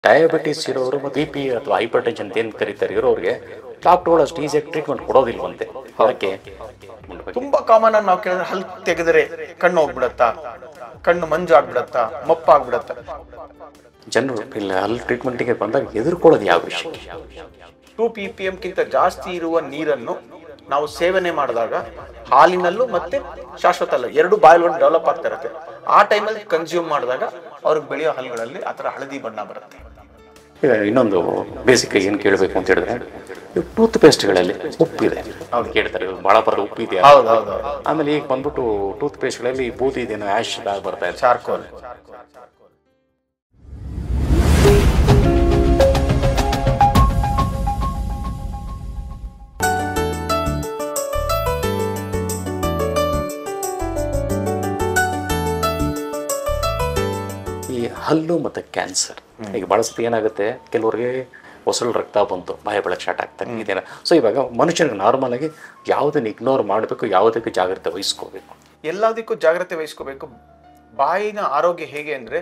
Diabetes ಇರೋರು ಮತ್ತು B P ಅಥವಾ ಹೈಪರ್ ಟೆನ್ಷನ್ ಏನು ಕರೀತಾರೆ ಇರೋರಿಗೆ ಡಾಕ್ಟರ್ಗಳು ಅಷ್ಟು ಈಸಿಯಾಗಿ ಟ್ರೀಟ್ಮೆಂಟ್ ಕೊಡೋದಿಲ್ವಂತೆ. ಅದಕ್ಕೆ ತುಂಬಾ ಕಾಮನ್ ಆಗಿ ನಾವು ಕೇಳಿದ್ರೆ ಹಲ್ ತೆಗೆದರೆ ಕಣ್ಣು ಹೋಗ್ಬಿಡತ್ತಾ, ಕಣ್ಣು ಮಂಜು ಆಗ್ಬಿಡತ್ತಾ, ಮಪ್ಪಾಗ್ಬಿಡತ್ತಾ. ಜನರು ಇಲ್ಲಿ ಹಲ್ ಟ್ರೀಟ್ಮೆಂಟಿಗೆ ಬಂದಾಗ ಎದುರ್ಕೊಳ್ಳೋದು ಯಾವ ವಿಷಯಕ್ಕೆ? 2 ppm ಗಿಂತ ಜಾಸ್ತಿ ಇರುವ ನೀರನ್ನು ನಾವು ಸೇವನೆ ಮಾಡಿದಾಗ ಹಾಲಿನಲ್ಲೂ ಮತ್ತೆ ಶಾಶ್ವತ ಅಲ್ಲ ಎರಡು ಬಾಯಿಲ್ ಡೆವಲಪ್ ಆಗ್ತಾ ಇರುತ್ತೆ. ಆ ಟೈಮಲ್ಲಿ ಕನ್ಸ್ಯೂಮ್ ಮಾಡಿದಾಗ ಅವ್ರಿಗೆ ಬೆಳೆಯೋ ಹಲ್ಲುಗಳಲ್ಲಿ ಆ ಥರ ಹಳದಿ ಬಣ್ಣ ಬರುತ್ತೆ. ಈಗ ಇನ್ನೊಂದು ಬೇಸಿಕ್ ಏನು ಕೇಳಬೇಕು ಅಂತ ಹೇಳಿದ್ರೆ, ಟೂತ್ ಪೇಸ್ಟ್ಗಳಲ್ಲಿ ಉಪ್ಪಿದೆ ಅವ್ರು ಕೇಳ್ತಾರೆ, ಭಾಳ ಬರೋದು ಉಪ್ಪಿದೆಯಾ? ಹೌದೌದು. ಆಮೇಲೆ ಈಗ ಬಂದ್ಬಿಟ್ಟು ಟೂತ್ ಪೇಸ್ಟ್ಗಳಲ್ಲಿ ಬೂದಿ ಇದೇನೋ ಆ್ಯಶ್ ಬರ್ತಾ ಇದೆ, ಚಾರ್ಕೋಲ್. ಈ ಹಲ್ಲು ಮತ್ತು ಕ್ಯಾನ್ಸರ್ ಈಗ ಭಾಳಷ್ಟು ಏನಾಗುತ್ತೆ, ಕೆಲವರಿಗೆ ಹೊಸಳು ರಕ್ತ ಬಂತು, ಬಾಯ ಬೆಳಕು ಸ್ಟಾರ್ಟ್ ಆಗ್ತಾರೆ ಇದೇನ. ಸೊ ಇವಾಗ ಮನುಷ್ಯನಿಗೆ ನಾರ್ಮಲ್ ಆಗಿ ಯಾವುದನ್ನು ಇಗ್ನೋರ್ ಮಾಡಬೇಕು, ಯಾವುದಕ್ಕೆ ಜಾಗ್ರತೆ ವಹಿಸ್ಕೋಬೇಕು? ಎಲ್ಲದಕ್ಕೂ ಜಾಗ್ರತೆ ವಹಿಸ್ಕೋಬೇಕು. ಬಾಯಿನ ಆರೋಗ್ಯ ಹೇಗೆ ಅಂದರೆ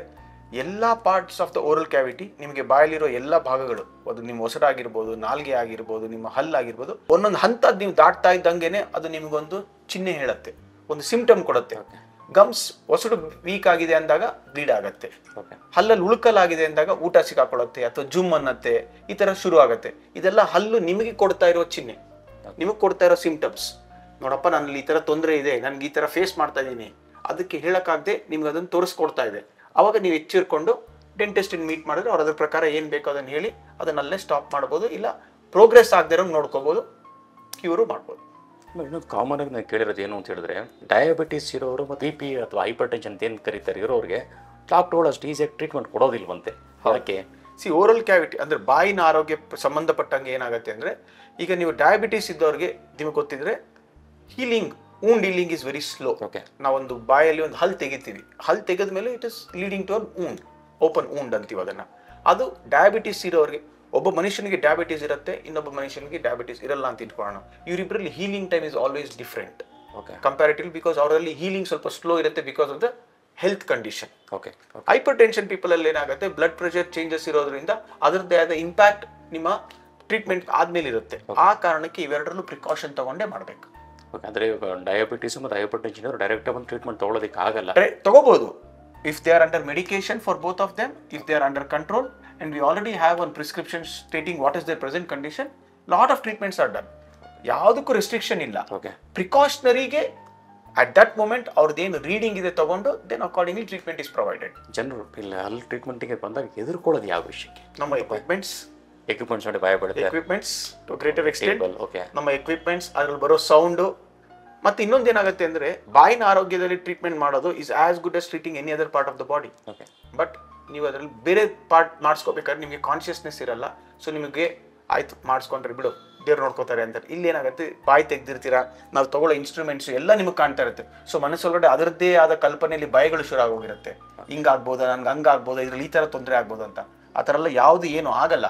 ಎಲ್ಲ parts of the oral cavity, ನಿಮಗೆ ಬಾಯಲ್ಲಿರೋ ಎಲ್ಲ ಭಾಗಗಳು, ಅದು ನಿಮ್ಮ ಹೊಸಡಾಗಿರ್ಬೋದು, ನಾಲ್ಗೆ ಆಗಿರ್ಬೋದು, ನಿಮ್ಮ ಹಲ್ಲಾಗಿರ್ಬೋದು, ಒಂದೊಂದು ಹಂತ ನೀವು ದಾಟ್ತಾ ಇದ್ದಂಗೆನೆ ಅದು ನಿಮಗೊಂದು ಚಿಹ್ನೆ ಹೇಳುತ್ತೆ, ಒಂದು ಸಿಂಪ್ಟಮ್ ಕೊಡುತ್ತೆ. ಗಮ್ಸ್ ಹೊಸಡು ವೀಕ್ ಆಗಿದೆ ಅಂದಾಗ ಬ್ಲೀಡ್ ಆಗತ್ತೆ, ಹಲ್ಲಲ್ಲಿ ಉಳುಕಲಾಗಿದೆ ಅಂದಾಗ ಊಟ ಸಿಕ್ಕಾಕೊಳ್ಳುತ್ತೆ ಅಥವಾ ಜುಮ್ ಅನ್ನತ್ತೆ, ಈ ತರ ಶುರು ಆಗತ್ತೆ. ಇದೆಲ್ಲ ಹಲ್ಲು ನಿಮಗೆ ಕೊಡ್ತಾ ಇರೋ ಚಿಹ್ನೆ, ನಿಮಗೆ ಕೊಡ್ತಾ ಇರೋ ಸಿಂಪ್ಟಮ್ಸ್. ನೋಡಪ್ಪ, ನನ್ನಲ್ಲಿ ಈ ತರ ತೊಂದರೆ ಇದೆ, ನನ್ಗೆ ಈ ತರ ಫೇಸ್ ಮಾಡ್ತಾ ಇದ್ದೀನಿ, ಅದಕ್ಕೆ ಹೇಳಕ್ಕಾಗದೆ ನಿಮ್ಗೆ ಅದನ್ನು ತೋರಿಸ್ಕೊಡ್ತಾ ಇದೆ. ಅವಾಗ ನೀವು ಎಚ್ಚರಿಕೊಂಡು ಡೆಂಟಿಸ್ಟಿನ ಮೀಟ್ ಮಾಡಿದ್ರೆ ಅವ್ರ ಅದ್ರ ಪ್ರಕಾರ ಏನು ಬೇಕೋ ಅದನ್ನು ಹೇಳಿ ಅದನ್ನಲ್ಲೇ ಸ್ಟಾಪ್ ಮಾಡ್ಬೋದು, ಇಲ್ಲ ಪ್ರೋಗ್ರೆಸ್ ಆಗದೆ ಇರೋ ನೋಡ್ಕೋಬೋದು, ಕ್ಯೂರು ಮಾಡ್ಬೋದು. ಇನ್ನೊಂದು ಕಾಮನ್ ಆಗಿ ನಾನು ಕೇಳಿರೋದು ಏನು ಅಂತ ಹೇಳಿದ್ರೆ, ಡಯಾಬಿಟಿಸ್ ಇರೋರು ಮತ್ತು ಬಿ ಪಿ ಅಥವಾ ಹೈಪರ್ ಟೆನ್ಷನ್ ಏನು ಕರೀತಾರೆ ಇರೋರಿಗೆ ಡಾಕ್ಟರ್ಗಳು ಅಷ್ಟು ಈಸಿಯಾಗಿ ಟ್ರೀಟ್ಮೆಂಟ್ ಕೊಡೋದಿಲ್ವಂತೆ. ಅದಕ್ಕೆ ಓರಲ್ ಕ್ಯಾವಿಟಿ ಅಂದರೆ ಬಾಯಿನ ಆರೋಗ್ಯ ಸಂಬಂಧಪಟ್ಟಂಗೆ ಏನಾಗುತ್ತೆ ಅಂದರೆ, ಈಗ ನೀವು ಡಯಾಬಿಟಿಸ್ ಇದ್ದವ್ರಿಗೆ ನಿಮಗೆ ಗೊತ್ತಿದ್ರೆ healing, wound healing is very slow. ನಾವೊಂದು ಬಾಯಲ್ಲಿ ಒಂದು ಹಲ್ ತೆಗಿತೀವಿ, ಹಲ್ ತೆಗೆದ ಮೇಲೆ it is leading to a wound, open wound ಅಂತೀವಿ ಅದನ್ನು. ಅದು ಡಯಾಬಿಟಿಸ್ ಇರೋರಿಗೆ, ಒಬ್ಬ ಮನುಷ್ಯನಿಗೆ ಡಯಾಬಿಟಿಸ್ ಇರುತ್ತೆ, ಇನ್ನೊಬ್ಬ ಮನುಷ್ಯನಿಗೆ ಡಯಾಬಿಟಿಸ್ ಇರಲ್ಲ ಅಂತ ಇಟ್ಕೊಳ್ಳೋಣ. ಇವರಿಬ್ಬರಲ್ಲಿ healing time is always different comparatively, because ಅವರಲ್ಲಿ ಹೀಲಿಂಗ್ ಸ್ವಲ್ಪ ಸ್ಲೋ ಇರುತ್ತೆ because of the health condition. Hypertension people ಅಲ್ಲಿ ಏನಾಗುತ್ತೆ, ಬ್ಲಡ್ ಪ್ರೆಷರ್ ಚೇಂಜಸ್ ಇರೋದ್ರಿಂದ ಅದರದ್ದೇ ಆದ ಇಂಪ್ಯಾಕ್ಟ್ ನಿಮ್ಮ ಟ್ರೀಟ್ಮೆಂಟ್ ಆದ್ಮೇಲೆ ಇರುತ್ತೆ. ಆ ಕಾರಣಕ್ಕೆ ಇವೆರಡರಲ್ಲೂ ಪ್ರಿಕಾಷನ್ ತಗೊಂಡೇ ಮಾಡಬೇಕು. ಅಂದರೆ ಡಯಾಬಿಟಿಸ್ ಮತ್ತು ಹೈಪರ್ ಟೆನ್ಷನ್ ಅವರು ಡೈರೆಕ್ಟ್ ಒಂದು ಟ್ರೀಟ್ಮೆಂಟ್ ತಗೊಳ್ಳೋದಕ್ಕೆ ಆಗಲ್ಲ, ತಗೋಬಹುದು if they are under medication for both of them, if they are under control and we already have one prescription stating what is their present condition. Lot of treatments are done. ಯಾವುದಕ್ಕೂ restriction ಇಲ್ಲ. ಪ್ರಿಕಾಷನರಿಗೆ at that moment ಅವ್ರದ್ದೇನು reading ಇದೆ ತಗೊಂಡು then accordingly treatment is provided. ಜನರು ಇಲ್ಲಿ ಅಲ್ಲಿ ಟ್ರೀಟ್ಮೆಂಟಿಗೆ ಬಂದಾಗ ಎದುರ್ಕೊಳ್ಳೋದು ಯಾವ ವಿಷಯಕ್ಕೆ? ನಮ್ಮ ಎಕ್ವಿಪ್ಮೆಂಟ್ಸ್ ನೋಡಿ ಭಯ ಬೀಳುತ್ತೆ. ಎಕ್ವಿಪ್ಮೆಂಟ್ಸ್ ಟು ಗ್ರೇಟರ್ ಎಕ್ಸ್ಟೆಂಟ್, ನಮ್ಮ ಎಕ್ವಿಪ್ಮೆಂಟ್ಸ್, ಅದ್ರಲ್ಲಿ ಬರೋ ಸೌಂಡು. ಮತ್ತೆ ಇನ್ನೊಂದು ಏನಾಗುತ್ತೆ ಅಂದರೆ, ಬಾಯಿನ ಆರೋಗ್ಯದಲ್ಲಿ ಟ್ರೀಟ್ಮೆಂಟ್ ಮಾಡೋದು is as good as treating any other part of the body. But ನೀವು ಅದರಲ್ಲಿ ಬೇರೆ ಪಾರ್ಟ್ ಮಾಡಿಸ್ಕೋಬೇಕಾದ್ರೆ ನಿಮಗೆ ಕಾನ್ಷಿಯಸ್ನೆಸ್ ಇರಲ್ಲ. ಸೊ ನಿಮಗೆ ಆಯ್ತು ಮಾಡಿಸ್ಕೊಂಡ್ರೆ ಬಿಡು, ದೇವ್ರು ನೋಡ್ಕೋತಾರೆ ಅಂತಾರೆ. ಇಲ್ಲಿ ಏನಾಗುತ್ತೆ, ಬಾಯಿ ತೆಗ್ದಿರ್ತೀರಾ, ನಾವು ತಗೊಳ್ಳೋ ಇನ್ಸ್ಟ್ರೂಮೆಂಟ್ಸ್ ಎಲ್ಲ ನಿಮಗೆ ಕಾಣ್ತಾ ಇರುತ್ತೆ. ಸೊ ಮನಸ್ಸೊಳಗಡೆ ಅದರದ್ದೇ ಆದ ಕಲ್ಪನೆಯಲ್ಲಿ ಭಯಗಳು ಶುರು ಆಗೋಗಿರುತ್ತೆ. ಹಿಂಗಾಗ್ಬೋದಾ, ನನ್ಗೆ ಹಂಗಾಗ್ಬೋದಾ, ಇದ್ರಲ್ಲಿ ಈ ಥರ ತೊಂದರೆ ಆಗ್ಬೋದು ಅಂತ. ಆ ಥರ ಎಲ್ಲ ಯಾವುದು ಏನು ಆಗಲ್ಲ,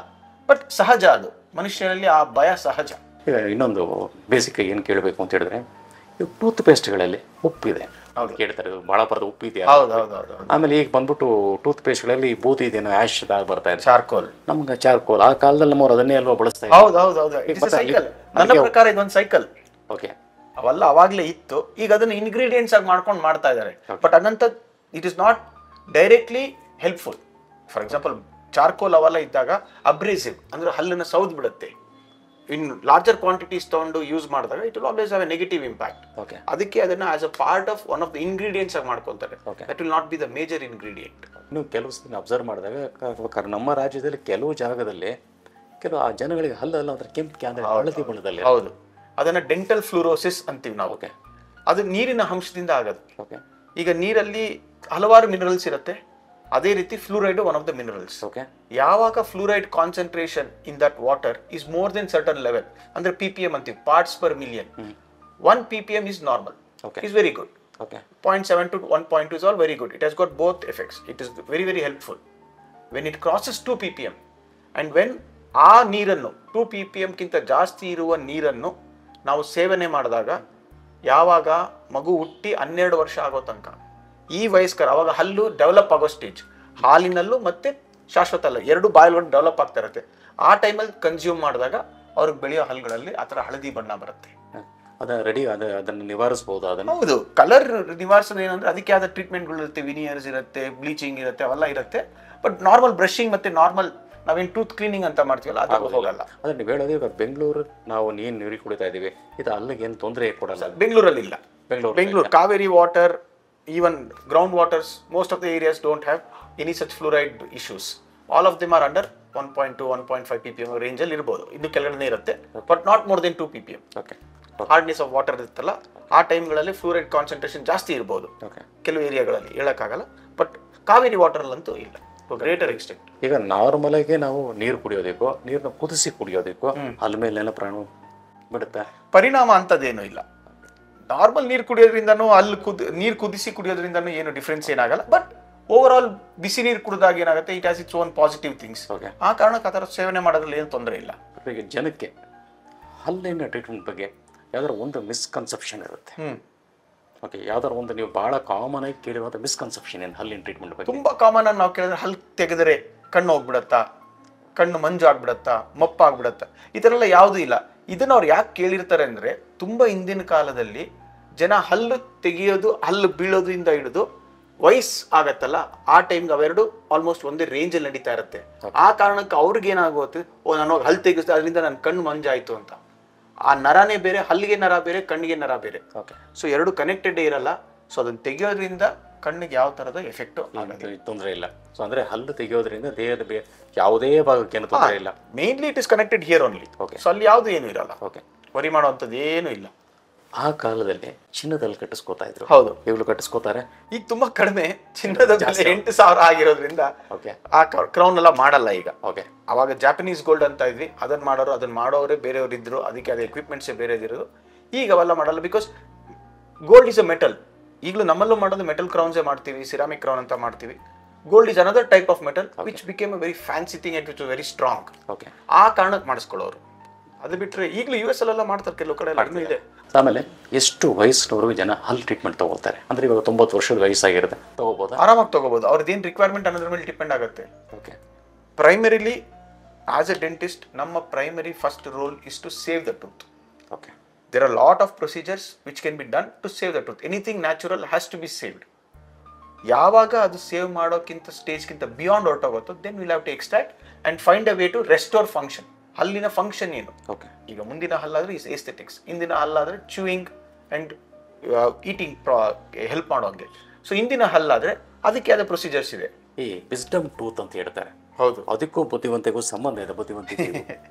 ಬಟ್ ಸಹಜ, ಅದು ಮನುಷ್ಯರಲ್ಲಿ ಆ ಭಯ ಸಹಜ. ಈಗ ಇನ್ನೊಂದು ಬೇಸಿಕ್ ಏನು ಕೇಳಬೇಕು ಅಂತ ಹೇಳಿದ್ರೆ, ಟೂತ್ ಪೇಸ್ಟ್ಗಳಲ್ಲಿ ಉಪ್ಪಿದೆ ಅವ್ರು ಕೇಳ್ತಾರೆ, ಭಾಳ ಬರೋದು ಉಪ್ಪಿದೆಯಾ? ಆಮೇಲೆ ಈಗ ಬಂದ್ಬಿಟ್ಟು ಟೂತ್ ಪೇಸ್ಟ್ಗಳಲ್ಲಿ ಬೂದಿ ಇದೇನೋ ಆ್ಯಶ್ ಬರ್ತಾ ಇದೆ, ಚಾರ್ಕೋಲ್. ನಮ್ಗೆ ಚಾರ್ಕೋಲ್ ಆ ಕಾಲದಲ್ಲಿ ನಮ್ಮವ್ರು ಅದನ್ನೇ ಅಲ್ವಾ ಬಳಸ್ತಾ ಇದ್ದಾರೆ. ನನ್ನ ಪ್ರಕಾರ ಇದೊಂದು ಸೈಕಲ್. ಅವೆಲ್ಲ ಅವಾಗಲೇ ಇತ್ತು, ಈಗ ಅದನ್ನ ಇಂಗ್ರೀಡಿಯೆಂಟ್ಸ್ ಆಗಿ ಮಾಡ್ಕೊಂಡು ಮಾಡ್ತಾ ಇದ್ದಾರೆ. ಬಟ್ ಅದಂತ it is not directly helpful. For example charcoal ಅವೆಲ್ಲ ಇದ್ದಾಗ ಅಬ್ರೇಸಿವ್ ಅಂದ್ರೆ ಹಲ್ಲನ್ನು ಸೌದ್ ಬಿಡುತ್ತೆ. ಇನ್ ಲಾರ್ಜರ್ ಕ್ವಾಂಟಿಟೀಸ್ ತಗೊಂಡು ಯೂಸ್ ಮಾಡಿದಾಗ it will always have A negative impact. ಅದಕ್ಕೆ ಅದನ್ನ as a part of one of the ingredients ಆಗಿ ಮಾಡ್ಕೊಳ್ತಾರೆ. That will not be the major ingredient. ನೀವು ಕೆಲವು ಸಲ ಅಬ್ಸರ್ವ್ ಮಾಡಿದಾಗ ನಮ್ಮ ರಾಜ್ಯದಲ್ಲಿ ಕೆಲವು ಜಾಗದಲ್ಲಿ ಕೆಲವು ಆ ಜನಗಳಿಗೆ ಹಲ್ಲಲ್ಲ ಅಂದ್ರೆ ಕೆಂಪು ಹಳದಿ ಬಣ್ಣದಲ್ಲಿ. ಹೌದು, ಅದನ್ನ ಡೆಂಟಲ್ ಫ್ಲೂರೋಸಿಸ್ ಅಂತೀವಿ ನಾವು. ಅದು ನೀರಿನ ಅಂಶದಿಂದ ಆಗೋದು. ಈಗ ನೀರಲ್ಲಿ ಹಲವಾರು ಮಿನರಲ್ಸ್ ಇರುತ್ತೆ, ಅದೇ ರೀತಿ fluoride one of the minerals. ಯಾವಾಗ fluoride concentration in that water is more than certain level, ಅಂದ್ರೆ ppm ಅಂತೀವಿ, parts per million. 1 ppm is normal, is very good. 0.7 to 1.2 is all very good. It has got both effects. It is very very helpful. When it crosses 2 ppm and when ಆ ನೀರನ್ನು 2 ppm ಗಿಂತ ಜಾಸ್ತಿ ಇರುವ ನೀರನ್ನು ನಾವು ಸೇವನೆ ಮಾಡಿದಾಗ, ಯಾವಾಗ ಮಗು ಹುಟ್ಟಿ 12 ವರ್ಷ ಆಗೋ ತನಕ, ಈ ವಯಸ್ಕರ ಅವಾಗ ಹಲ್ಲು ಡೆವಲಪ್ ಆಗೋ ಸ್ಟೇಜ್, ಹಾಲಿನಲ್ಲೂ ಮತ್ತೆ ಶಾಶ್ವತ ಅಲ್ಲ, ಎರಡು ಬಾಯಿಲ್ಗಳು ಡೆವಲಪ್ ಆಗ್ತಾ ಇರುತ್ತೆ. ಆ ಟೈಮಲ್ಲಿ ಕನ್ಸ್ಯೂಮ್ ಮಾಡಿದಾಗ ಅವ್ರಿಗೆ ಬೆಳೆಯೋ ಹಲ್ಲುಗಳಲ್ಲಿ ಆ ಥರ ಹಳದಿ ಬಣ್ಣ ಬರುತ್ತೆ. ಅದನ್ನು ನಿವಾರಿಸಬಹುದು ಅದನ್ನು. ಹೌದು, ಕಲರ್ ನಿವಾರಿಸೋದು ಏನಂದ್ರೆ ಅದಕ್ಕೆ ಆದ ಟ್ರೀಟ್ಮೆಂಟ್ಗಳು ಇರುತ್ತೆ, ವಿನಿಯರ್ಸ್ ಇರುತ್ತೆ, ಬ್ಲೀಚಿಂಗ್ ಇರುತ್ತೆ, ಅವೆಲ್ಲ ಇರುತ್ತೆ. ಬಟ್ ನಾರ್ಮಲ್ ಬ್ರಷಿಂಗ್ ಮತ್ತೆ ನಾರ್ಮಲ್ ನಾವೇನು ಟೂತ್ ಕ್ಲೀನಿಂಗ್ ಅಂತ ಮಾಡ್ತೀವಲ್ಲ ಅದು ಹೋಗಲ್ಲ. ಅದೇ ನೀವು ಹೇಳೋದು ಇವಾಗ ಬೆಂಗಳೂರು ನಾವು ನೀರು ಕುಡಿತಾ ಇದೀವಿ, ಇದು ಅಲ್ಲಿಗೆ ಏನು ತೊಂದರೆ ಕೊಡಲ್ಲ. ಬೆಂಗಳೂರಲ್ಲಿ ಇಲ್ಲ. Bengaluru Kaveri water, even ground waters, most of the areas don't have any such fluoride issues. All of them are under 1.2 1.5 ppm ರೇಂಜಲ್ಲಿ ಇರ್ಬೋದು, ಇನ್ನು ಕೆಳಗಡೆ ಇರುತ್ತೆ, but not more than 2 ppm. Okay. Hardness of water ಇರುತ್ತಲ್ಲ ಆ ಟೈಮ್ಗಳಲ್ಲಿ ಫ್ಲೂರೈಡ್ ಕಾನ್ಸಂಟ್ರೇಷನ್ ಜಾಸ್ತಿ ಇರ್ಬೋದು ಕೆಲವು ಏರಿಯಾಗಳಲ್ಲಿ, ಹೇಳೋಕ್ಕಾಗಲ್ಲ. ಬಟ್ ಕಾವೇರಿ ವಾಟರಲ್ಲಂತೂ ಇಲ್ಲ ಟು ಗ್ರೇಟರ್ ಎಕ್ಸ್ಟೆಂಟ್. ಈಗ ನಾರ್ಮಲ್ ಆಗಿ ನಾವು ನೀರು ಕುಡಿಯೋದಕ್ಕೋ ನೀರನ್ನ ಕುದಿಸಿ ಕುಡಿಯೋದಕ್ಕೋ ಅಲ್ಲಿ ಮೇಲೆ ಪ್ರಾಣ ಬಿಡುತ್ತೆ, ಪರಿಣಾಮ ಅಂತದೇನು ಇಲ್ಲ. ನಾರ್ಮಲ್ ನೀರು ಕುಡಿಯೋದ್ರಿಂದನೂ ನೀರು ಕುದಿಸಿ ಕುಡಿಯೋದ್ರಿಂದನೂ ಏನು ಡಿಫ್ರೆನ್ಸ್ ಏನಾಗಲ್ಲ. ಬಟ್ ಓವರ್ ಆಲ್ ಬಿಸಿ ನೀರು ಕುಡಿದಾಗ ಏನಾಗುತ್ತೆ, it has its own positive things. ಆ ಕಾರಣಕ್ಕೆ ಆ ಥರ ಸೇವನೆ ಮಾಡೋದ್ರಲ್ಲಿ ಏನು ತೊಂದರೆ ಇಲ್ಲ. ಈಗ ಜನಕ್ಕೆ ಹಲ್ಲಿನ ಟ್ರೀಟ್ಮೆಂಟ್ ಬಗ್ಗೆ ಯಾವ್ದಾರು ಒಂದು ಮಿಸ್ಕನ್ಸೆಪ್ಷನ್ ಇರುತ್ತೆ. ಓಕೆ, ಯಾವ್ದಾರು ಒಂದು ನೀವು ಬಹಳ ಕಾಮನ್ ಆಗಿ ಕೇಳಿರುವಂಥ ಮಿಸ್ಕನ್ಸೆಪ್ಷನ್ ಏನು ಹಲ್ಲಿನ ಟ್ರೀಟ್ಮೆಂಟ್ ಬಗ್ಗೆ? ತುಂಬ ಕಾಮನ್ ಆಗಿ ನಾವು ಕೇಳಿದ್ರೆ ಹಲ್ಲು ತೆಗೆದರೆ ಕಣ್ಣು ಹೋಗ್ಬಿಡತ್ತಾ, ಕಣ್ಣು ಮಂಜು ಆಗ್ಬಿಡತ್ತಾ, ಮಪ್ಪಾಗ್ಬಿಡತ್ತಾ, ಈ ಥರ ಎಲ್ಲ ಯಾವುದೂ ಇಲ್ಲ. ಇದನ್ನ ಅವ್ರು ಯಾಕೆ ಕೇಳಿರ್ತಾರೆ ಅಂದರೆ, ತುಂಬ ಹಿಂದಿನ ಕಾಲದಲ್ಲಿ ಜನ ಹಲ್ಲು ತೆಗೆಯೋದು, ಹಲ್ಲು ಬೀಳೋದ್ರಿಂದ ಹಿಡಿದು ವಯಸ್ಸು ಆಗತ್ತಲ್ಲ ಆ ಟೈಮ್ಗೆ ಅವೆರಡು ಆಲ್ಮೋಸ್ಟ್ ಒಂದೇ ರೇಂಜಲ್ಲಿ ನಡೀತಾ ಇರುತ್ತೆ. ಆ ಕಾರಣಕ್ಕೆ ಅವ್ರಿಗೆ ಏನಾಗುತ್ತೆ, ನಾನು ಹಲ್ಲು ತೆಗೆಸ್ದೆ ಅದರಿಂದ ನನ್ನ ಕಣ್ಣು ಮಂಜಾಯಿತು ಅಂತ. ಆ ನರನೇ ಬೇರೆ, ಹಲ್ಲಿಗೆ ನರ ಬೇರೆ, ಕಣ್ಣಿಗೆ ನರ ಬೇರೆ. ಸೊ ಎರಡು ಕನೆಕ್ಟೆಡ್ ಇರಲ್ಲ. ಸೊ ಅದನ್ನ ತೆಗೆಯೋದ್ರಿಂದ ಕಣ್ಣಿಗೆ ಯಾವ ಥರದ ಎಫೆಕ್ಟು ತೊಂದರೆ ಇಲ್ಲ. ಸೊ ಅಂದರೆ ಹಲ್ಲು ತೆಗೆಯೋದ್ರಿಂದ ದೇಹದ ಯಾವುದೇ ಭಾಗಕ್ಕೆ ಏನು ತೊಂದರೆ ಇಲ್ಲ. Mainly it is connected here only. So ಅಲ್ಲಿ ಯಾವುದು ಏನು ಇರಲ್ಲ. ಓಕೆ, ವರಿ ಮಾಡುವಂಥದ್ದು ಏನೂ ಇಲ್ಲ. ಆ ಕಾಲದಲ್ಲಿ ಚಿನ್ನದಲ್ಲಿ ಕಟ್ಟಿಸ್ಕೋತಾ ಇದ್ರು. ಹೌದು, ಇವ್ರು ಕಟ್ಟಿಸ್ಕೋತಾರೆ. ಈಗ ತುಂಬಾ ಕಡಿಮೆ. ಚಿನ್ನದ ಬೆಲೆ 8,000 ಆಗಿರೋದ್ರಿಂದ ಆ ಕ್ರೌನ್ ಎಲ್ಲ ಮಾಡಲ್ಲ ಈಗ. ಓಕೆ, ಅವಾಗ ಜಾಪನೀಸ್ ಗೋಲ್ಡ್ ಅಂತ ಇದ್ವಿ, ಅದನ್ನ ಮಾಡೋರೇ ಬೇರೆಯವ್ರು ಇದ್ರು, ಅದಕ್ಕೆ ಅದೇ ಎಕ್ವಿಪ್ಮೆಂಟ್ಸೇ ಬೇರೆ ಇರೋದು. ಈಗ ಅವೆಲ್ಲ ಮಾಡಲ್ಲ, because gold is a metal. ಈಗಲೂ ನಮ್ಮಲ್ಲೂ ಮಾಡೋದು ಮೆಟಲ್ ಕ್ರೌನ್ಸೇ ಮಾಡ್ತೀವಿ, ಸಿರಾಮಿಕ್ ಕ್ರೌನ್ ಅಂತ ಮಾಡ್ತೀವಿ. Gold is another type of metal which became a very fancy thing and which very strong. Okay, ಆ ಕಾರಣಕ್ಕೆ ಮಾಡಿಸ್ಕೊಳ್ಳೋರು. ಅದು ಬಿಟ್ಟರೆ ಈಗಲೂ US ಅಲ್ಲೆಲ್ಲ ಮಾಡ್ತಾರೆ, ಕೆಲವು ಕಡೆ ಎಲ್ಲ ಇದೆ. ಆಮೇಲೆ ಎಷ್ಟು ವಯಸ್ಸಿನವರೆಗೂ ಜನ ಹಲ್ ಟ್ರೀಟ್ಮೆಂಟ್ ತಗೋತಾರೆ? ಅಂದ್ರೆ ಇವಾಗ 90 ವರ್ಷದ ವಯಸ್ಸಾಗಿರುತ್ತೆ, ತಗೋಬಹುದು? ಆರಾಮಾಗಿ ತಗೋಬಹುದು. ಅವ್ರದ್ದು ಏನು ರಿಕ್ವೈರ್ಮೆಂಟ್ ಅನ್ನೋದ್ರ ಮೇಲೆ ಡಿಪೆಂಡ್ ಆಗುತ್ತೆ. Okay, primarily as a dentist ನಮ್ಮ primary first role is to save the tooth. Okay, there are lot of procedures which can be done to save the tooth. Anything natural has to be saved. ಯಾವಾಗ ಅದು save ಮಾಡೋಕ್ಕಿಂತ ಸ್ಟೇಜ್ಗಿಂತ beyond ಹೊರಟೋಗುತ್ತೋ then will have to extract and find a way to restore function. ಹಲ್ಲಿನ function ಏನು? Okay, ಈಗ ಮುಂದಿನ ಹಲ್ಲಾದ್ರೆ ಇಸ್ ಎಸ್ಥೆಟಿಕ್ಸ್, ಹಿಂದಿನ ಹಲ್ಲಾದ್ರೆ ಚೂಯಿಂಗ್ ಅಂಡ್ ಈಟಿಂಗ್ ಹೆಲ್ಪ್ ಮಾಡೋಂಗೆ. ಸೊ ಹಿಂದಿನ ಹಲ್ಲಾದ್ರೆ ಅದಕ್ಕೆ ಆದ ಪ್ರೊಸೀಜರ್ಸ್ ಇದೆ. ಈ ವಿಸ್ಡಮ್ ಟೂತ್ ಅಂತ ಹೇಳ್ತಾರೆ. ಹೌದು, ಅದಕ್ಕೂ ಬುದ್ಧಿವಂತಿಗೂ ಸಂಬಂಧ ಇದೆ. ಬುದ್ಧಿವಂತಿಕೆ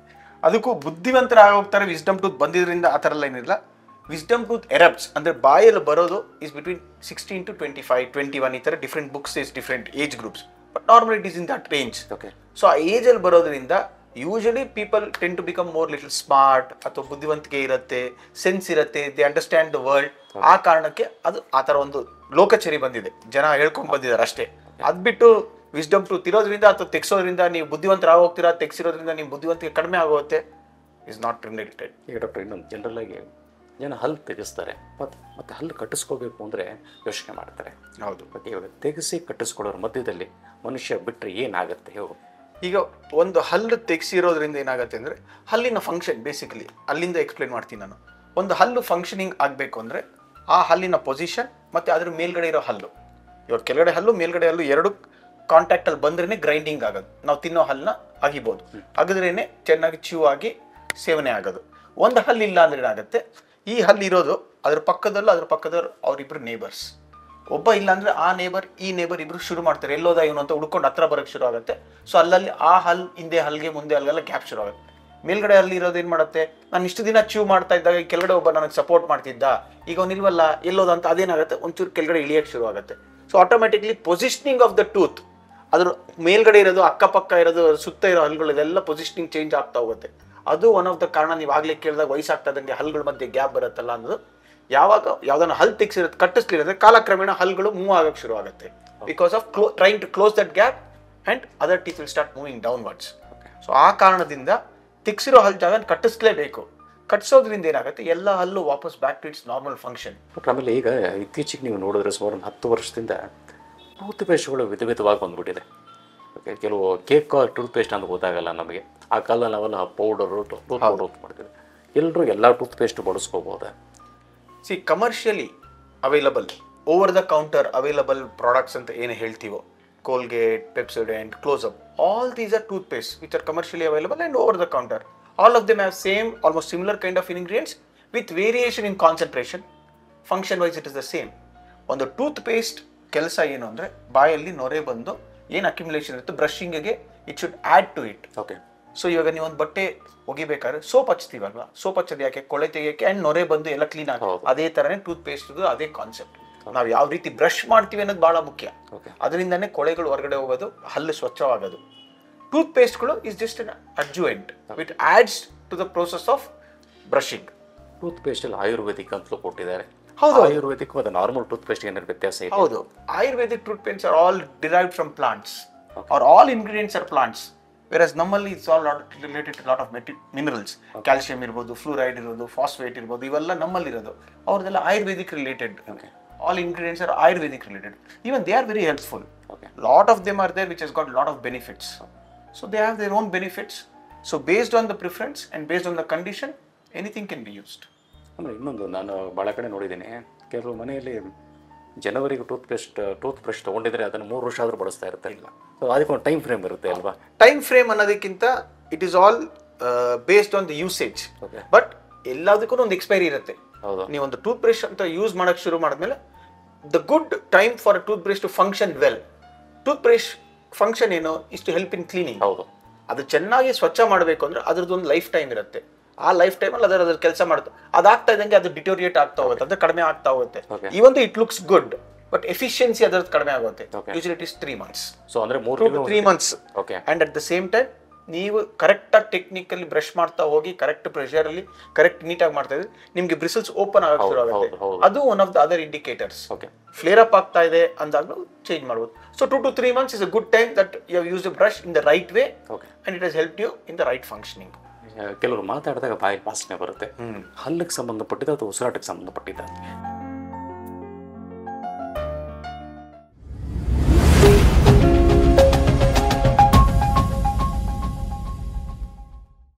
ಅದಕ್ಕೂ ಬುದ್ಧಿವಂತರ ಆಗೋಗ್ತಾರೆ. ವಿಸ್ಡಮ್ ಟೂತ್ ಬಂದಿದ್ರಿಂದ ಆ ಥರ ಎಲ್ಲ ಏನಿಲ್ಲ. ವಿಸ್ಡಮ್ ಟೂತ್ ಎರಪ್ಟ್ಸ್ ಅಂದ್ರೆ ಬಾಯಲ್ಲಿ ಬರೋದು ಇಸ್ ಬಿಟ್ವೀನ್ 16 to 25, 21 ಈ ಥರ different books is different age groups. But normal it is in that range. Okay, so ಆ ಏಜಲ್ಲಿ ಬರೋದ್ರಿಂದ usually people tend to become more little smart, ಅಥವಾ ಬುದ್ಧಿವಂತಿಕೆ ಇರುತ್ತೆ, ಸೆನ್ಸ್ ಇರುತ್ತೆ, ದೇ ಅಂಡರ್ಸ್ಟ್ಯಾಂಡ್ ದ ವರ್ಲ್ಡ್. ಆ ಕಾರಣಕ್ಕೆ ಅದು ಆ ಥರ ಒಂದು ಲೋಕಚರಿ ಬಂದಿದೆ, ಜನ ಹೇಳ್ಕೊಂಡು ಬಂದಿದ್ದಾರೆ ಅಷ್ಟೇ. ಅದು ಬಿಟ್ಟು ವಿಸ್ಡಮ್ ಟೂತ್ ಇರೋದ್ರಿಂದ ಅಥವಾ ತೆಗ್ಸೋದ್ರಿಂದ ನೀವು ಬುದ್ಧಿವಂತರಾಗಿ ಹೋಗ್ತೀರಾ, ತೆಗ್ಸಿರೋದ್ರಿಂದ ನಿಮ್ಮ ಬುದ್ಧಿವಂತಿಕೆ ಕಡಿಮೆ ಆಗೋಗುತ್ತೆ, ಇಸ್ ನಾಟ್ ರಿಲೇಟೆಡ್. ಈಗ ಡಾಕ್ಟರ್, ಇನ್ನೊಂದು ಜನರಲ್ ಆಗಿ ಜನ ಹಲ್ಲು ತೆಗೆಸ್ತಾರೆ, ಮತ್ತೆ ಹಲ್ಲು ಕಟ್ಟಿಸ್ಕೋಬೇಕು ಅಂದರೆ ಯೋಚನೆ ಮಾಡ್ತಾರೆ. ಹೌದು, ಬಟ್ ಇವಾಗ ತೆಗೆಸಿ ಕಟ್ಟಿಸ್ಕೊಳ್ಳೋರ ಮಧ್ಯದಲ್ಲಿ ಮನುಷ್ಯ ಬಿಟ್ಟರೆ ಏನಾಗುತ್ತೆ ಹೇಳು? ಈಗ ಒಂದು ಹಲ್ಲು ತೆಗ್ಸಿರೋದ್ರಿಂದ ಏನಾಗುತ್ತೆ ಅಂದರೆ ಹಲ್ಲಿನ ಫಂಕ್ಷನ್ ಬೇಸಿಕಲಿ ಅಲ್ಲಿಂದ ಎಕ್ಸ್ಪ್ಲೇನ್ ಮಾಡ್ತೀನಿ ನಾನು. ಒಂದು ಹಲ್ಲು ಫಂಕ್ಷನಿಂಗ್ ಆಗಬೇಕು ಅಂದರೆ ಆ ಹಲ್ಲಿನ ಪೊಸಿಷನ್ ಮತ್ತು ಅದ್ರ ಮೇಲ್ಗಡೆ ಇರೋ ಹಲ್ಲು, ಇವಾಗ ಕೆಳಗಡೆ ಹಲ್ಲು ಮೇಲ್ಗಡೆ ಹಲ್ಲು ಎರಡು ಕಾಂಟ್ಯಾಕ್ಟಲ್ಲಿ ಬಂದ್ರೇ ಗ್ರೈಂಡಿಂಗ್ ಆಗೋದು. ನಾವು ತಿನ್ನೋ ಹಲ್ಲನ್ನ ಅಗಿಬೋದು, ಅಗದ್ರೇ ಚೆನ್ನಾಗಿ ಚ್ಯೂ ಆಗಿ ಸೇವನೆ ಆಗೋದು. ಒಂದು ಹಲ್ಲು ಇಲ್ಲ ಅಂದ್ರೆ ಏನಾಗುತ್ತೆ, ಈ ಹಲ್ಲು ಇರೋದು ಅದ್ರ ಪಕ್ಕದವ್ರು ಅವರಿಬ್ಬರು ನೇಬರ್ಸ್. ಒಬ್ಬ ಇಲ್ಲ ಅಂದ್ರೆ ಆ ನೇಬರ್ ಈ ನೇಬರ್ ಇಬ್ರು ಶುರು ಮಾಡ್ತಾರೆ, ಎಲ್ಲೋದ ಇವನು ಅಂತ ಹುಡ್ಕೊಂಡು ಹತ್ರ ಬರೋಕ್ಕೆ ಶುರು ಆಗುತ್ತೆ. ಸೊ ಅಲ್ಲಲ್ಲಿ ಆ ಹಲ್ ಹಿಂದೆ ಹಲ್ಗೆ ಮುಂದೆ ಹಲ್ಗೆಲ್ಲ ಗ್ಯಾಪ್ ಶುರು ಆಗುತ್ತೆ. ಮೇಲ್ಗಡೆ ಹಲ್ಲು ಇರೋದು ಏನು ಮಾಡುತ್ತೆ, ನಾನು ಇಷ್ಟು ದಿನ ಚ್ಯೂ ಮಾಡ್ತಾ ಇದ್ದಾಗ ಕೆಳಗಡೆ ಒಬ್ಬ ನನಗೆ ಸಪೋರ್ಟ್ ಮಾಡ್ತಿದ್ದ, ಈಗ ಅವನಿಲ್ವಲ್ಲ ಎಲ್ಲೋದ ಅಂತ ಅದೇನಾಗುತ್ತೆ ಒಂಚೂರು ಕೆಳಗಡೆ ಇಳಿಯೋಕ್ಕೆ ಶುರು ಆಗುತ್ತೆ. So automatically positioning of the tooth, ಅದ್ರ ಮೇಲ್ಗಡೆ ಇರೋದು ಅಕ್ಕಪಕ್ಕ ಇರೋದು ಸುತ್ತ ಇರೋ ಹಲ್ಗಳೆಲ್ಲ ಪೊಸಿಷನಿಂಗ್ ಚೇಂಜ್ ಆಗ್ತಾ ಹೋಗುತ್ತೆ. ಅದು ಒನ್ ಆಫ್ ದ ಕಾರಣ. ನೀವು ಆಗಲೇ ಕೇಳಿದಾಗ ವಯಸ್ಸಾಗ್ತಾ ಇದ್ದಂಗೆ ಹಲ್ಗಳ ಮಧ್ಯೆ ಗ್ಯಾಪ್ ಬರುತ್ತಲ್ಲ ಅನ್ನೋದು. ಯಾವಾಗ ಯಾವ್ದನ್ನ ಹಲ್ ತೆಗ್ಸಿರೋದು ಕಟ್ಟಿಸ್ಲಿರೋದ್ರೆ ಕಾಲಕ್ರಮೇಣ ಹಲ್ಗಳು ಮೂವ್ ಆಗಕ್ಕೆ ಶುರು ಆಗುತ್ತೆ, because of trying to close that gap and other teeth will start moving downwards. So ಆ ಕಾರಣದಿಂದ ತೆಗ್ಸಿರೋ ಹಲ್ ಜಾಗ ಕಟ್ಟಿಸ್ಲೇಬೇಕು. ಕಟ್ಟಿಸೋದ್ರಿಂದ ಏನಾಗುತ್ತೆ, ಎಲ್ಲ ಹಲ್ಲು ವಾಪಸ್ back to its normal function. ಆಮೇಲೆ ಈಗ ಇತ್ತೀಚೆಗೆ ನೀವು ನೋಡಿದ್ರೆ ಸುಮಾರು 10 ವರ್ಷದಿಂದ ಟೂತ್ ಪೇಸ್ಟ್ಗಳು ವಿಧವಾಗಿ ಬಂದ್ಬಿಟ್ಟಿದೆ. ಕೆಲವು ಕೇಕ್ ಟೂತ್ ಪೇಸ್ಟ್ ಅಂತ ಗೊತ್ತಾಗಲ್ಲ ನಮಗೆ. ಆ ಕಾಲದಲ್ಲಿ ನಾವೆಲ್ಲ ಪೌಡರು ಟೂತ್ ಪೌಡರ್ ಯೂಸ್ ಮಾಡ್ತೀವಿ. ಎಲ್ಲರೂ ಎಲ್ಲ ಟೂತ್ ಪೇಸ್ಟ್ ಬಳಸ್ಕೋಬೋದಾ? See commercially available over the counter available products ಅಂತ ಏನು ಹೇಳ್ತೀವೋ, Colgate, Pepsodent, Closeup, all these are toothpaste which are commercially available and over the counter. All of them have same almost similar kind of ingredients with variation in concentration. Function wise it is the same. ಒಂದು toothpaste ಕೆಲಸ ಏನು ಅಂದರೆ ಬಾಯಲ್ಲಿ ನೊರೆ ಬಂದು ಏನು accumulation ಇರುತ್ತೆ ಬ್ರಷಿಂಗಿಗೆ it should add to it. Okay. So ಇವಾಗ ನೀವು ಒಂದು ಬಟ್ಟೆ ಒಗಿಬೇಕಾದ್ರೆ ಸೋಪ್ ಹಚ್ತೀವಲ್ವಾ, ಸೋಪ್ ಹಚ್ಚೋದು ಯಾಕೆ? ಕೊಳೆ ತೆಗಿಯೋಕ್ಕೆ ಆ್ಯಂಡ್ ನೊರೆ ಬಂದು ಎಲ್ಲ ಕ್ಲೀನ್ ಆಗಿ. ಅದೇ ಥರನೇ ಟೂತ್ ಪೇಸ್ಟ್ದು ಅದೇ ಕಾನ್ಸೆಪ್ಟ್. ನಾವು ಯಾವ ರೀತಿ ಬ್ರಷ್ ಮಾಡ್ತೀವಿ ಅನ್ನೋದು ಭಾಳ ಮುಖ್ಯ. ಅದರಿಂದನೇ ಕೊಳೆಗಳು ಹೊರಗಡೆ ಹೋಗೋದು, ಹಲ್ಲು ಸ್ವಚ್ಛವಾಗೋದು. ಟೂತ್ ಪೇಸ್ಟ್ಗಳು is just an adjuvant which adds to the process of brushing. Tooth ಪೇಸ್ಟಲ್ಲಿ ಆಯುರ್ವೇದಿಕ್ ಅಂತಲೂ ಕೊಟ್ಟಿದ್ದಾರೆ. ಹೌದು. ಆಯುರ್ವೇದಿಕ್ ಮತ್ತು ನಾರ್ಮಲ್ ಟೂತ್ ಪೇಸ್ಟ್ ಏನಾದ್ರು ವ್ಯತ್ಯಾಸ ಇದೆ? ಹೌದು. Ayurvedic toothpastes are all derived from plants are all ingredients are plants. Versus ನಮ್ಮಲ್ಲಿ it's all related to lot of minerals. Calcium ಇರ್ಬೋದು, ಫ್ಲೂರೈಡ್ ಇರ್ಬೋದು, ಫಾಸ್ಫೇಟ್ ಇರ್ಬೋದು, ಇವೆಲ್ಲ ನಮ್ಮಲ್ಲಿರೋದು. ಅವ್ರದ್ದೆಲ್ಲ Ayurvedic related. All ingredients are Ayurvedic related. Even they are very helpful. Lot of them are there which has got lot of benefits. So they have their own benefits. So based on the preference and based on the condition, anything can be used. ಅಂದರೆ ಇನ್ನೊಂದು ನಾನು ಭಾಳ ಕಡೆ ನೋಡಿದ್ದೀನಿ, ಕೆಲವು ಮನೆಯಲ್ಲಿ ಜನವರಿಗೆ tooth brush ತೊಗೊಂಡಿದ್ರೆ ಅದನ್ನು 3 ವರ್ಷ ಆದರೂ ಬಳಸ್ತಾ ಇರ್ತಾರೆ. ಇಲ್ಲ, ಸೊ ಅದಕ್ಕೆ ಒಂದು ಟೈಮ್ ಫ್ರೇಮ್ ಇರುತ್ತೆ ಅಲ್ವಾ? ಟೈಮ್ ಫ್ರೇಮ್ ಅನ್ನೋದಕ್ಕಿಂತ it is all based on the usage. But ಎಲ್ಲದಕ್ಕೂ ಒಂದು ಎಕ್ಸ್ಪೈರಿ ಇರುತ್ತೆ. ನೀವು ಒಂದು ಟೂತ್ ಬ್ರಷ್ ಅಂತ ಯೂಸ್ ಮಾಡಕ್ಕೆ ಶುರು ಮಾಡಿದ್ಮೇಲೆ the good time for a toothbrush to function well. Toothbrush function ಏನು? Is to help in cleaning. ಹೌದು. ಅದು ಚೆನ್ನಾಗಿ ಸ್ವಚ್ಛ ಮಾಡಬೇಕು ಅಂದ್ರೆ ಅದ್ರದ್ದು ಒಂದು ಲೈಫ್ ಟೈಮ್ ಇರುತ್ತೆ. ಆ ಲೈಫ್ ಟೈಮಲ್ಲಿ ಅದರ ಕೆಲಸ ಮಾಡುತ್ತೆ. ಅದಾಗ್ತಾ ಇದ್ದಂಗೆ ಅದು ಡಿಟೋರಿಯೇಟ್ ಆಗ್ತಾ ಹೋಗುತ್ತೆ, ಅದು ಕಡಿಮೆ ಆಗ್ತಾ ಹೋಗುತ್ತೆ. ಇವನ್ it looks good but efficiency ಅದರದ್ದು ಕಡಿಮೆ ಆಗುತ್ತೆ. Usually it is 3 months. So ಅಂದರೆ 3 months. Okay. And at the same time ನೀವು ಕರೆಕ್ಟಾಗಿ ಟೆಕ್ನಿಕಲ್ಲಿ ಬ್ರಷ್ ಮಾಡ್ತಾ ಹೋಗಿ ಕರೆಕ್ಟ್ ಪ್ರೆಷರಲ್ಲಿ ಕರೆಕ್ಟ್ ನೀಟಾಗಿ ಮಾಡ್ತಾ ಇದ್ರೆ ನಿಮಗೆ ಬ್ರಿಸಲ್ಸ್ ಓಪನ್ ಆಗಕ್ಕೆ ಶುರು ಆಗುತ್ತೆ. ಅದು one of the other indicators. Flare up ಆಗ್ತಾ ಇದೆ ಅಂದಾಗ ಚೇಂಜ್ ಮಾಡ್ಬೋದು. So 2 to 3 months is a good time that you have used the brush in the right way and it has helped you in the right functioning. ಕೆಲವರು ಮಾತಾಡಿದಾಗ ಬಾಯಿ ವಾಸನೆ ಬರುತ್ತೆ. ಹಲ್ಲಿಗೆ ಸಂಬಂಧಪಟ್ಟಿದ್ದು ಅಥವಾ ಉಸಿರಾಟಕ್ಕೆ ಸಂಬಂಧಪಟ್ಟಿದ್ದ?